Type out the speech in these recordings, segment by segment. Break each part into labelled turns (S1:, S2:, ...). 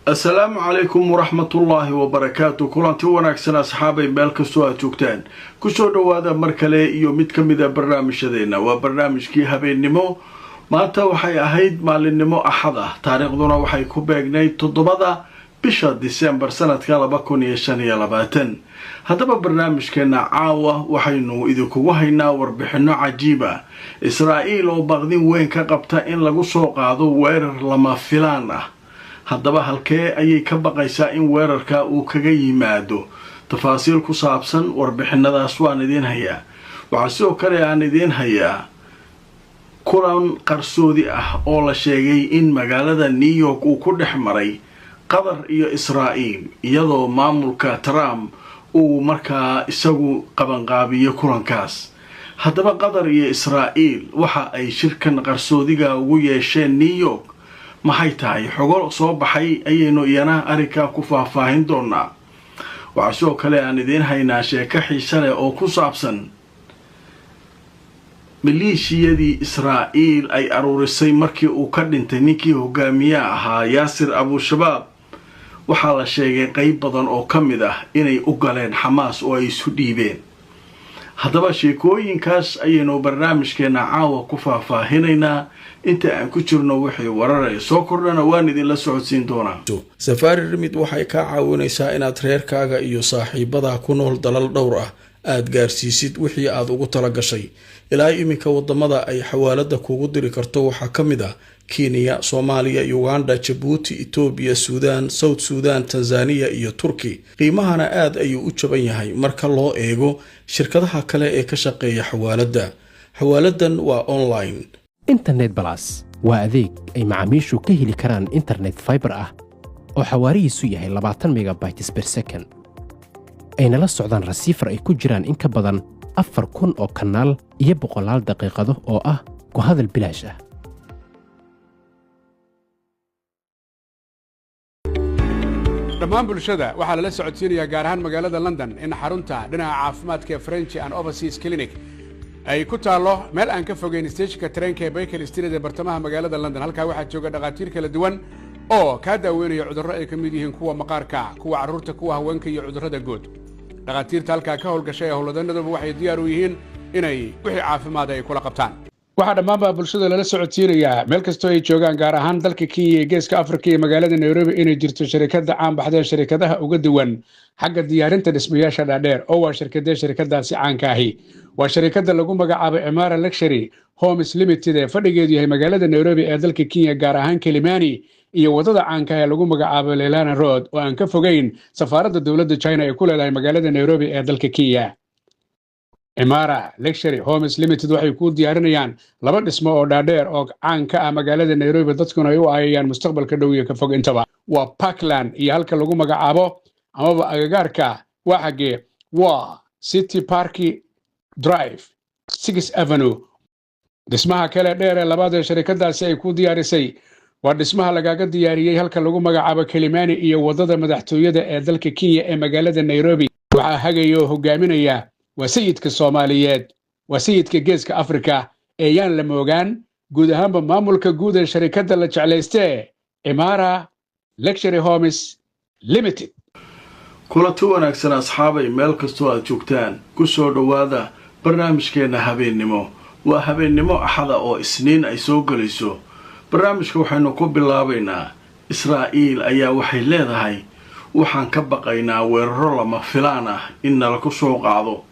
S1: السلام عليكم ورحمة الله وبركاته. كلانتي wanaagsan asxaabay meel kastoo aad joogtaan ku soo dhawaada mar kale iyo mid ka mid ah barnaamijyadeena waa barnaamijkii habeennimo maanta waxay ahayd maalinimo axad ah taariikhduna waxay ku beegnayd 7 bisha December sanadka 2025 haddaba barnaamijkeena caawa waxaynu idinku haynaa warbixino cajiib ah Israa'iil oo baqdin weyn ka qabta in lagu soo qaado weerar lama filaan ah haddaba halkee ayay ka baqaysaa in weerarka uu kaga yimaado tafaasiil ku saabsan warbixinadaas waan idin hayaa waxaa sidoo kale aan idin hayaa kulan qarsoodi ah oo la sheegay in magaalada New York uu ku dhex maray Qatar iyo Israa'iil iyadoo maamulka Trump uu markaa isagu qabanqaabiyo kulankaas haddaba Qatar iyo Israa'iil waxa ay shirkan qarsoodiga ugu yeesheen New York maxay tahay xogo soo baxay ayaynu iyana arrinka ku faahfaahin doonaa waxa soo kale aan idin haynaa sheeko xiiso leh oo ku saabsan maleeshiyadii Israa'iil ay aruurisay markii uu ka dhintay ninkii hogaamiyaha ahaa Yaasir Abu Shabaab waxaa la sheegay qayb badan oo ka mid ah inay u galeen Xamaas oo ay isu dhiibeen haddaba sheekooyinkaas ayaynu barnaamijkeena caawa ku faahfaahinaynaa inta aan ku jirno wixii warar soo kordhana waan idin la socodsiin doonaa Safari Remit waxay ka caawinaysaa inaad reerkaaga iyo saaxiibada ku nool dalal dhowr ah aad gaarsiisid wixii aad ugu tala gashay ilaa iminka wadamada ay xawaalada kugu diri karto waxa kamid ah Kenya, Soomaaliya, Uganda, Djibouti, Ethiopia, Sudan, South Sudan, Tanzania iyo Turkey qiimahana aad ayuu u jaban yahay marka loo eego shirkadaha kale ee ka shaqeeya xawaalada xawaaladan waa online
S2: internet plus waa adeeg ay macaamiishu ka heli karaan internet fiber ah oo xawaarihiisu yahay 20 megabytes per second ayna la socdaan receiver ay ku jiraan in ka badan 4,000 oo kanaal iyo 100 daqiiqado oo ah ku hadal bilaash ah
S3: dhammaan bulshada waxaa lala socodsiinayaa gaar ahaan magaalada London in xarunta dhinaca caafimaadka ee French and Overseas Clinic ay ku taalo meel aan ka fogeyn stationka tareenka ee Baker Street ee bartamaha magaalada London halka waxaa jooga dhaqaatiir kala duwan oo ka daaweynaya cudurro ay ka mid yihiin kuwa maqaarka kuwa carruurta kuwa haweenka iyo cudurrada guud dhaqaatiirta halka ka howlgashay howlwadanaduba waxay diyaar u yihiin inay wixii caafimaad ay kula qabtaan waxaa dhammaanba bulshada lala socodsiinayaa meel kastoo ay joogaan gaar ahaan dalka Kenya iyo geeska Afrika iyo magaalada Nairobi inay jirto shirkadda caan baxday shirkadaha uga duwan xagga diyaarinta dhismayaasha dhaadheer oo waa shirkadaasi caanka ahi waa shirkadda lagu magacaabo Emara Luxury Homes Limited ee fadhigeedu yahay magaalada Nairobi ee dalka Kenya gaar ahaan Kilimani iyo wadada caanka ee lagu magacaabo Leilani Road oo aan ka fogeyn safaaradda dawladda China ee ku leedahay magaalada Nairobi ee dalka Kenya Emara Luxury Homes Limited waxay ku diyaarinayaan 2 dhismo oo dhaadheer oo caan ka ah magaalada Nairobi dadkuna ay u aayayaan mustaqbalka dhow iyo ka fog intaba waa Parkland iyo halka lagu magacaabo amaba agagaarka waxage waa City Park Drive 6th Avenue dhismaha kale dheer ee labaad ee shirkadaasi ay ku diyaarisay waa dhismaha lagaga diyaariyay halka lagu magacaabo Kilimani iyo wadada madaxtooyada ee dalka Kenya ee magaalada Nairobi waxa hagayo hogaaminaya waa sayidka Soomaaliyeed waa sayidka geeska Afrika ee yaan la moogaan guud ahaanba maamulka guud ee shirkadda la jeclaystay Emara Luxury Homes Limited
S1: kulanti wanaagsan asxaabay meel kastoo aad joogtaan ku soo dhawaada barnaamijkeena habeennimo waa habeennimo axada oo isniin ay soo galayso barnaamijka waxaynu ku bilaabaynaa Israa'iil ayaa waxay leedahay waxaan ka baqaynaa weeraro lama filaan ah in nala ku soo qaado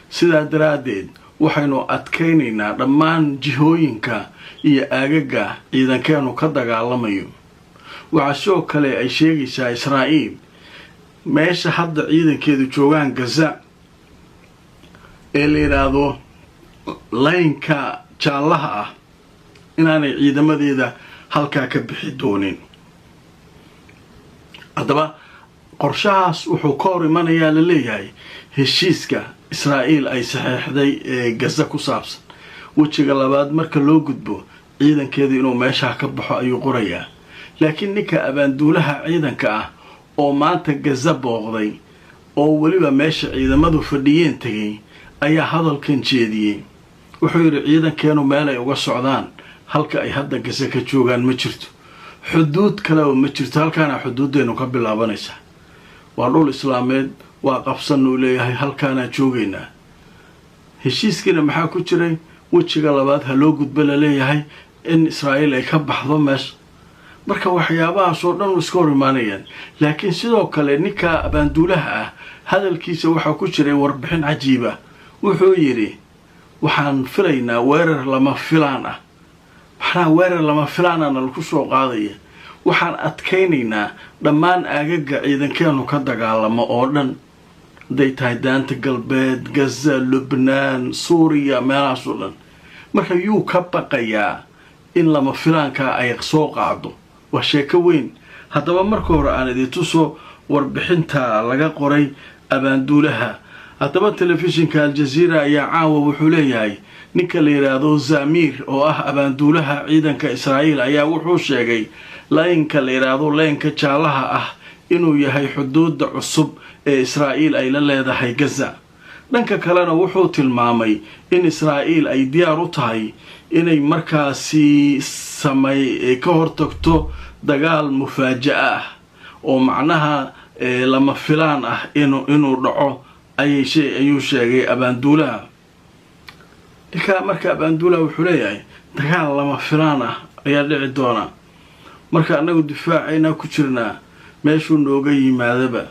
S1: sidaa daraadeed waxaynu adkaynaynaa dhammaan jihooyinka iyo aagaga ciidankeenu ka dagaalamayo waxa soo kale ay sheegaysaa Israa'iil meesha hadda ciidankeedu joogaan Gaza ee la yiraahdo laynka jaalaha ah inaanay ciidamadeeda halkaa ka bixi doonin haddaba qorshahaas wuxuu ka hor imanayaa la leeyahay heshiiska Israa'iil ay saxeexday ee Gaza ku saabsan wajiga labaad marka loo gudbo ciidankeedu inuu meesha ka baxo ayuu qorayaa laakiin ninka abaanduulaha ciidanka ah oo maanta Gaza booqday oo waliba meesha ciidamadu fadhiyeen tagay ayaa hadalkan jeediyay wuxuu yiri ciidankeenu meel ay uga socdaan halka ay hadda Gaza ka joogaan ma jirto xuduud kale oo ma jirto halkaana xuduuddeennu ka bilaabanaysa waa dhul islaameed waa qabsanuu leeyahay halkaanaa joogaynaa heshiiskiina maxaa ku jiray wejiga labaad ha loo gudba la leeyahay in israa'iil ay ka baxdo meesha marka waxyaabahaas oo dhan iska hor imaanayaan laakiin sidoo kale ninka abaanduulaha ah hadalkiisa waxaa ku jiray warbixin cajiiba wuxuu yidhi waxaan filaynaa weerar lama filaan ah maxnaa weerar lama filaanana lagu soo qaadaya waxaan adkaynaynaa dhammaan aagaga ciidankeenu ka dagaalamo oo dhan hadday tahay daanta galbeed gaza lubnaan suuriya meelahaas oo dhan marka yuu ka baqayaa in lama filaankaa ay soo qaado waa sheeko weyn haddaba marka hore aan idintuso warbixinta laga qoray abaanduulaha haddaba telefishinka aljaziira ayaa caawa wuxuu leeyahay ninka la yidhaahdo zamiir oo ah abaanduulaha ciidanka israa'iil ayaa wuxuu sheegay laynka la yidhaahdo leynka jaalaha ah inuu yahay xuduudda cusub ee israa'iil ay la leedahay gaza dhanka kalena wuxuu tilmaamay in israa'iil ay diyaar u tahay inay markaasi ka hortagto dagaal mufaaja'a ah oo macnaha lama filaan ah inuu dhaco ayuu sheegay abaanduulaha ninka marka abaanduulaha wuxuu leeyahay dagaal lama filaan ah ayaa dhici doona marka annagu difaacaynaa ku jirnaa meeshuu nooga yimaadaba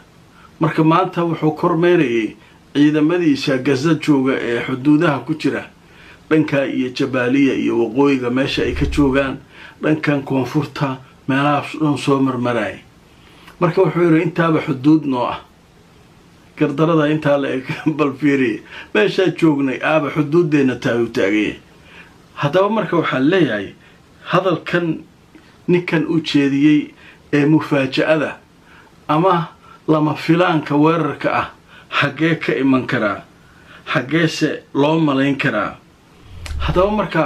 S1: marka maanta wuxuu kormeerayay ciidamadiisa gaza jooga ee xuduudaha ku jira dhanka iyo jabaaliya iyo waqooyiga meesha ay ka joogaan dhankan koonfurta meelahaas dhan soo marmaraya marka wuxuu yidhi intaaba xuduud noo ah gardarada intaa la eg balfiiriya meeshaa joognay aaba xuduuddeenna taayuu taagaya haddaba marka waxaan leeyahay hadalkan ninkan u jeediyey ee mufaaja'ada ama lama filaanka weerarka ah xaggee ka iman karaa xaggeese loo malayn karaa haddaba marka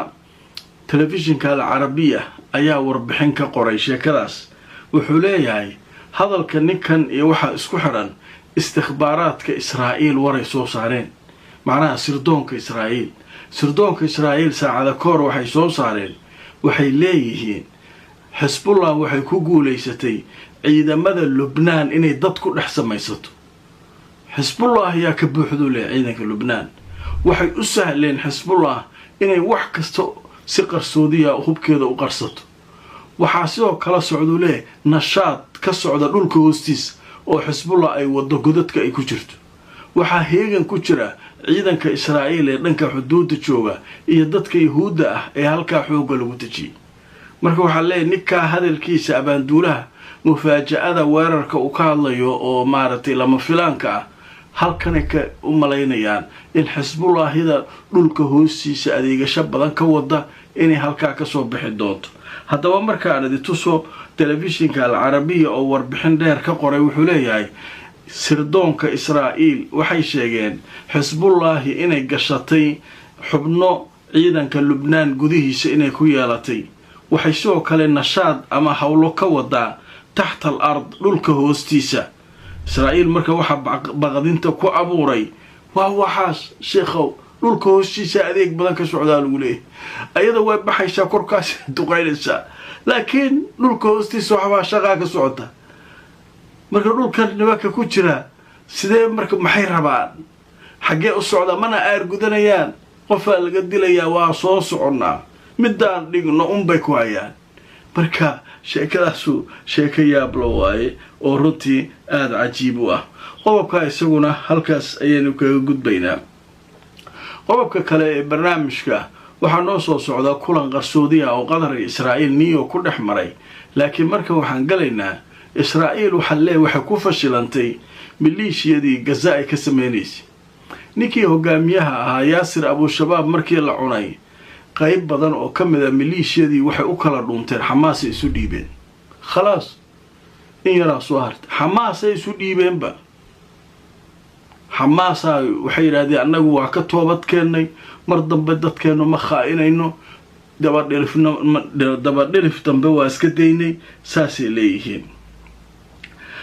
S1: telefishinka alcarabiya ayaa warbixin ka qoray sheekadaas wuxuu leeyahay hadalka ninkan iyo waxaa isku xidhan istikhbaaraadka israa'iil waray soo saareen macnaha sirdoonka israa'iil saacada ka hor waxay soo saareen waxay leeyihiin xisbullah waxay ku guulaysatay ciidamada lubnaan inay dad ku dhex samaysato xisbullah ayaa ka buuxduu leh ciidanka lubnaan waxay u sahleen xisbullah inay wax kasta si qarsoodiya hubkeeda u qarsato waxaa sidoo kala socduu leh nashaad ka socda dhulka hoostiis oo xisbullah ay waddo godadka ay ku jirto waxaa heegan ku jira ciidanka israa'iil ee dhanka xuduudda jooga iyo dadka yahuudda ah ee halkaa xoogga lagu dejiyey marka waxaa leeyahy ninkaa hadalkiisa abaanduulaha mufaaja'ada weerarka uu ka hadlayo oo maaragtay lama filaanka ah halkanay ka u malaynayaan in xisbullaahida dhulka hoostiisa adeegasho badan ka wada inay halkaa kasoo bixi doonto haddaba markaan idintuso telefishinka alcarabiya oo warbixin dheer ka qoray wuxuu leeyahay sirdoonka israa'iil waxay sheegeen xisbullaahi inay gashatay xubno ciidanka lubnaan gudihiisa inay ku yeelatay waxay sidoo kale nashaad ama howlo ka wadaa taxta al ard dhulka hoostiisa israa'iil marka waxaa baqdinta ku abuuray waa waxaas sheekhow dhulka hoostiisa adeeg badan ka socdaa lagu leeyahay ayada way baxaysaa korkaas duqaynaysaa laakiin dhulka hoostiisa waxbaa shaqaa ka socota marka dhulkan nimanka ku jira sidee marka maxay rabaan xaggee u socdaa mana aargudanayaan qofaa laga dilayaa waa soo soconnaa midaan dhigno unbay ku hayaan marka sheekadaasu sheeko yaablo waaye oo runtii aada cajiib u ah qodobkaa isaguna halkaas ayaynu kaga gudbaynaa qodobka kale ee barnaamijka waxaa noo soo socdaa kulan qarsoodiya oo qatar iyo israa'iil niyo ku dhex maray laakiin marka waxaan galaynaa israa'iil waxay ku fashilantay maliishiyadii gaza ay ka sameynaysay ninkii hogaamiyaha ahaa yaasir abushabaab markii la cunay qayb badan oo ka mid a maliishiyadii waxay u kala dhuunteen xamaasay isu dhiibeen khalaas in yaraa soo hartay xamaasay isu dhiibeenba xamaasaa waxay yidhahdeen annagu waa ka toobad keennay mar dambe dadkeennu ma khaa'inayno dabadhilif dambe waa iska daynay saasay leeyihiin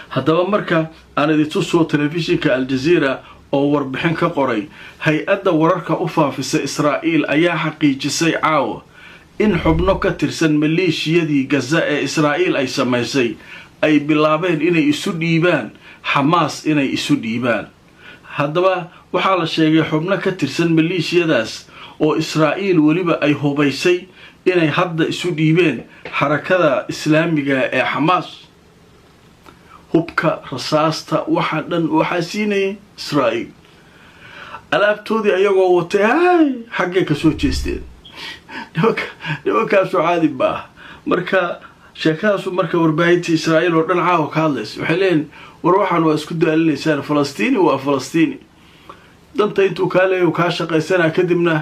S1: haddaba marka aan idintusoo telefishinka aljaziira oo warbixin ka qoray hay-adda wararka u faafisa israa'iil ayaa xaqiijisay caawa in xubno ka tirsan maleeshiyadii gaza ee israa'iil ay samaysay ay bilaabeen inay isu dhiibaan xamaas inay isu dhiibaan. haddaba waxaa la sheegay xubno ka tirsan maleeshiyadaas oo israa'iil weliba ay hubaysay inay hadda isu dhiibeen xarakada islaamiga ee xamaas. hubka rasaasta waxa dhan waxaa siinayay israa'iil. alaabtoodii ayagoo watay xaggay ka soo jeesteen. nimankaasu caadi baa. marka sheekadaasu marka warbaahinta israa'iil oo dhan caawa ka hadlaysa waxay leeyihin war waxaan waa isku daalinaysaan falastiini waa falastiini danta intuu kaa leeyahy kaa shaqaysanaa kadibna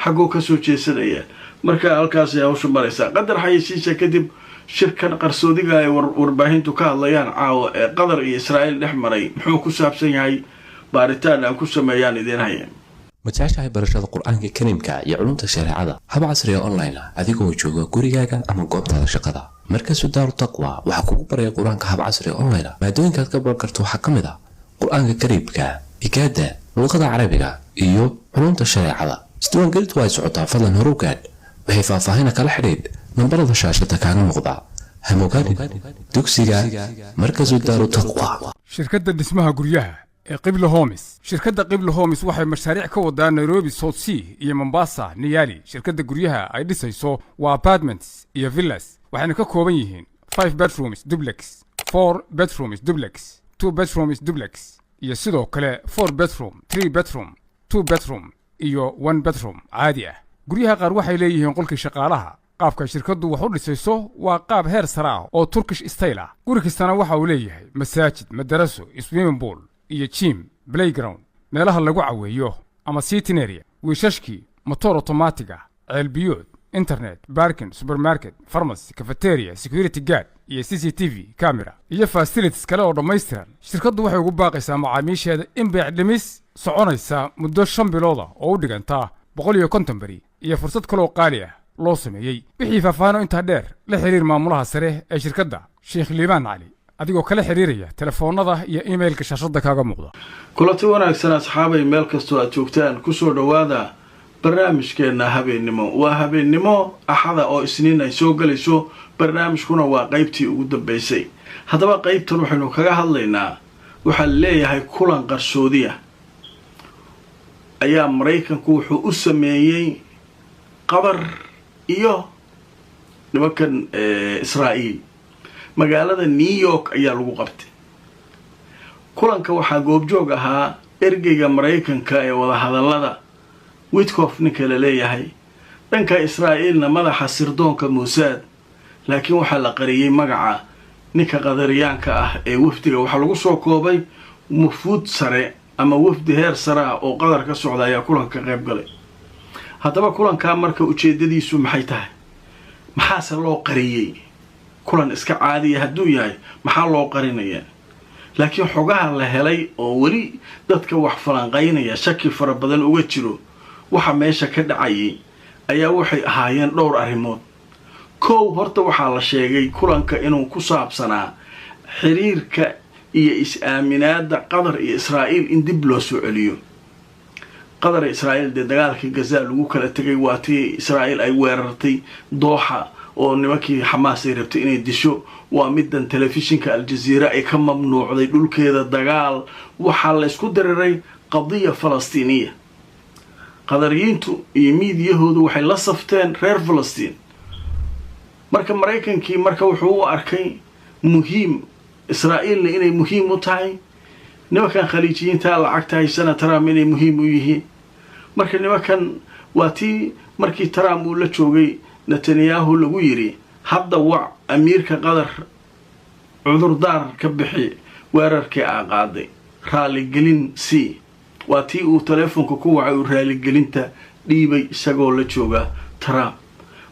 S1: xaggoo ka soo jeesanayaan. marka halkaasay hawsha maraysaa. qadar xayeysiisa kadib shirkan qarsoodiga ay warbaahintu ka hadlayaan caawa ee qatar iyo israa'iil dhex maray muxuu ku saabsan yahay baaritaan aan ku sameeyaan idiin haya.
S4: ma jeceshahay barashada qur-aanka kariimka iyo culumta shareecada hab casriya online ah adigoo jooga gurigaaga ama goobtaada shaqada? markasu daaru taqwa waxaa kugu baraya qur-aanka hab casriya online ah. maadooyinkaad ka baran karto waxaa ka mid ah qur-aanka kariimka, higaada, luqada carabiga iyo culumta shareecada. isdiiwaangelintu ay socotaa, fadlan hore u gaadh. waxay faahfaahina kala xidhiidh nambarada shaashada kaaga muuqda. hamogaadhin dugsiga markasu daaru taqwa.
S5: shirkadda dhismaha guryaha ee qibla homes. shirkadda qibla homes waxay mashaariic ka wadaa nairobi, south sea iyo mombasa, niyali. shirkadda guryaha ay dhisayso waa apartments iyo villas, waxayna ka kooban yihiin 5 bedrooms duplex, 4 bedrooms duplex, 2 bedrooms duplex iyo sidoo kale 4 bedroom, 3 bedroom, 2 bedroom iyo 1 bedroom caadi ah. guryaha qaar waxay leeyihiin qolkii shaqaalaha. qaabka shirkaddu wax u dhisayso waa qaab heer sare ah oo turkish style ah. guri kastana waxa uu leeyahay masaajid, madaraso, swimming pool iyo gym, playground, meelaha lagu caweeyo ama sitting area, wiishashkii, motor automatic ah, ceelbiyood, internet, parking, supermarket, pharmacy, cafeteria, security guard iyo CCTV camera iyo facilities kale oo dhammaystiran. shirkaddu waxay ugu baaqaysaa macaamiisheeda in beec dhimis soconaysa muddo 5 bilood ah oo u dhiganta 150 bari iyo fursad kale oo qaali ah loo sameeyey. wixii faahfaahino intaa dheer la xiriir maamulaha sare ee shirkadda Sheikh Liibaan Cali adigoo kala xiriiraya telefoonada iyo emailka shaashada kaaga muuqda.
S1: kulanti wanaagsan asxaabay meel kastoo aad joogtaan kusoo dhawaada barnaamijkeena habeennimo. waa habeennimo axada oo isniin ay soo galayso. barnaamijkuna waa qaybtii ugu dambaysay. haddaba qaybtan waxaynu kaga hadlaynaa waxaa leeyahay kulan qarsoodiya ayaa maraykanku wuxuu u sameeyey qatar iyo nimankan israa'iil. magaalada new york ayaa lagu qabtay. kulanka waxaa goobjoog ahaa ergeyga maraykanka ee wadahadallada Witkoff ninka la leeyahay, dhanka israa'iilna madaxa sirdoonka Mossad. laakiin waxaa la qariyay magaca ninka qadariyaanka ah ee wafdiga. waxaa lagu soo koobay mufuud sare ama wafdi heer sare ah oo qatar ka socda ayaa kulanka qayb galay. haddaba kulankaa marka ujeedadiisu maxay tahay? maxaase loo qariyey? kulan iska caadiya hadduu yahay maxaa loo qarinayaa? laakiin xogaha la helay oo weli dadka wax falanqaynaya shaki fara badan uga jiro waxa meesha ka dhacayay ayaa waxay ahaayeen dhowr arrimood. kow, horta waxaa la sheegay kulanka inuu ku saabsanaa xiriirka iyo is-aaminaada qatar iyo israa'iil in dib loo soo celiyo. qatar iyo israa'iil dee dagaalkii gaza lagu kala tegay waa tii israa'iil ay weerartay dooxa oo nimankii xamaas ay rabtay inay disho. waa midan telefishinka aljaziira ay ka mamnuucday dhulkeeda dagaal. waxaa la isku diriray qadiya falastiiniya. qadariyiintu iyo miidiyahoodu waxay la safteen reer falastiin. marka maraykankii marka wuxuu u arkay muhiim israa'iilna inay muhiim u tahay, nimankan khaliijiyiinta lacagta haysana Trump inay muhiim u yihiin. marka nimankan waa tii markii Trump uu la joogay Netanyahu lagu yiri hadda wac amiirka qatar cudurdaar ka bixi weerarkii aa qaaday, raaligelin sii. waa tii uu teleefonka ku wacay uu raaligelinta dhiibay isagoo la jooga Trump.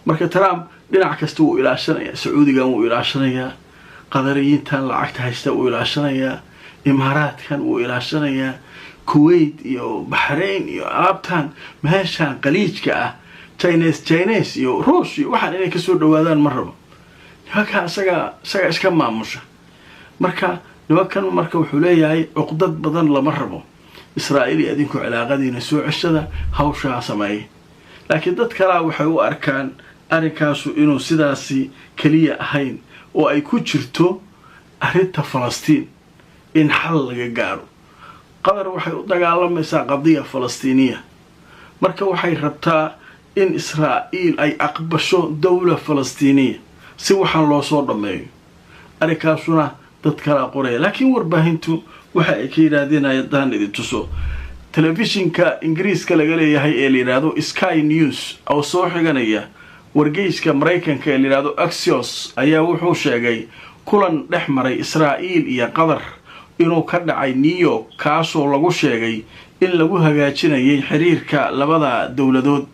S1: marka Trump dhinac kasta wuu ilaashanayaa. sacuudigan wuu ilaashanayaa, qadariyiintan lacagta haysta wuu ilaashanayaa, imaaraadkan wuu ilaashanayaa, kuwait iyo bahrain iyo alaabtan meeshaan qaliijka ah, Chinese iyo Ruush iyo waxaan inay kasoo dhawaadaan ma rabo. nimankan isaga iska maamusha. marka nimankan marka wuxuu leeyahay cuqdad badan lama rabo. israa'iil iyo adinku cilaaqadiina soo ceshada hawshaa sameeyay. laakiin dad kale waxay u arkaan arrinkaasu inuu sidaasi keliya ahayn oo ay ku jirto arrinta falastiin in xal laga gaaro. qatar waxay u dagaalamaysaa qadiya falastiiniya, marka waxay rabtaa in israa'iil ay aqbasho dowla falastiiniya si waxaan loo soo dhammeeyo. arrinkaasuna dad kala qoraya, laakiin warbaahintu waxa ay ka yidhaahdeen haddaan idin tuso telefishinka ingiriiska laga leeyahay ee la yidhaahdo Sky News oo soo xiganaya wargeyska Mareykanka ee la yidhaahdo Axios ayaa wuxuu sheegay kulan dhex maray Israa'iil iyo Qatar inuu ka dhacay New York, kaasoo lagu sheegay in lagu hagaajinayay xiriirka labada dowladood.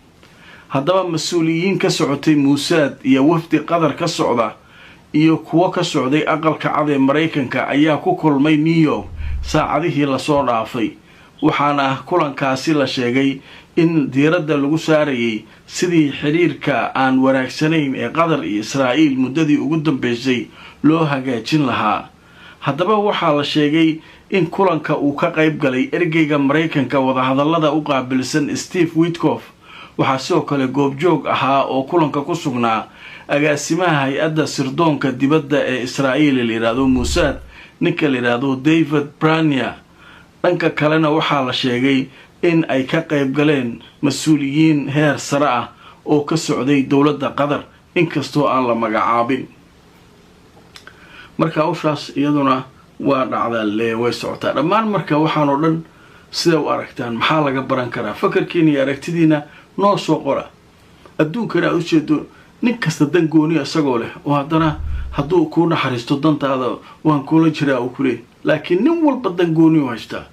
S1: haddaba mas-uuliyiin ka socotay Mossad iyo wafdi Qatar ka socda iyo kuwa ka socday aqalka cad ee Mareykanka ayaa ku kulmay New York saacadihii la soo dhaafay, waxaana kulankaasi la sheegay in diiradda lagu saarayay sidii xiriirka aan wanaagsanayn ee Qatar iyo Israa'iil muddadii ugu dambeysay loo hagaajin lahaa. haddaba waxaa la sheegay in kulanka uu ka qayb galay ergeyga Mareykanka wadahadallada u qaabilsan Steve Witkoff. waxaa sidoo kale goobjoog ahaa oo kulanka ku sugnaa agaasimaha hay-adda sirdoonka dibadda ee Israa'iil la yiraahdo Mossad, ninka la yiraahdo David Brania. dhanka kalena waxaa la sheegay in ay ka qayb galeen mas-uuliyiin heer sare ah oo ka socday dowladda Qatar, inkastoo aan la magacaabin. marka hawshaas iyaduna waa dhacdaa way socotaa. dhammaan marka waxaan oo dhan sida u aragtaan, maxaa laga baran karaa? fakarkiina iyo aragtidiina noo soo qora. adduunkana aad u jeedo nin kasta dan gooni isagoo leh, oo haddana hadduu kuu naxariisto dantaada waan kula jiraa uu ku leeyahy, laakiin nin walba dan gooni u haystaa.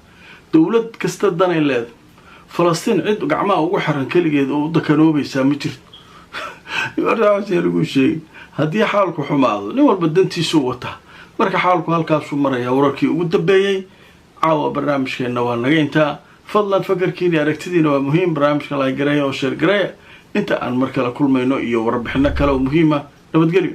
S1: dowlad kasta danay leedahay. falastiin cid gacmaha ugu xiran keligeed oo u dakanoobaysaa ma jirto. lagu sheegay haddii xaalku xumaado nin walba dantiisuu wataa. marka xaalku halkaasuu marayaa. wararkii ugu dambeeyey caawa barnaamijkeenna waa naga intaa. fadlan fakarkiina aragtidiina waa muhiim. barnaamijka la gareeya oo sheer gareeya inta aan mar kale kulmayno iyo warbixino kale oo muhiima. nabadgelyo.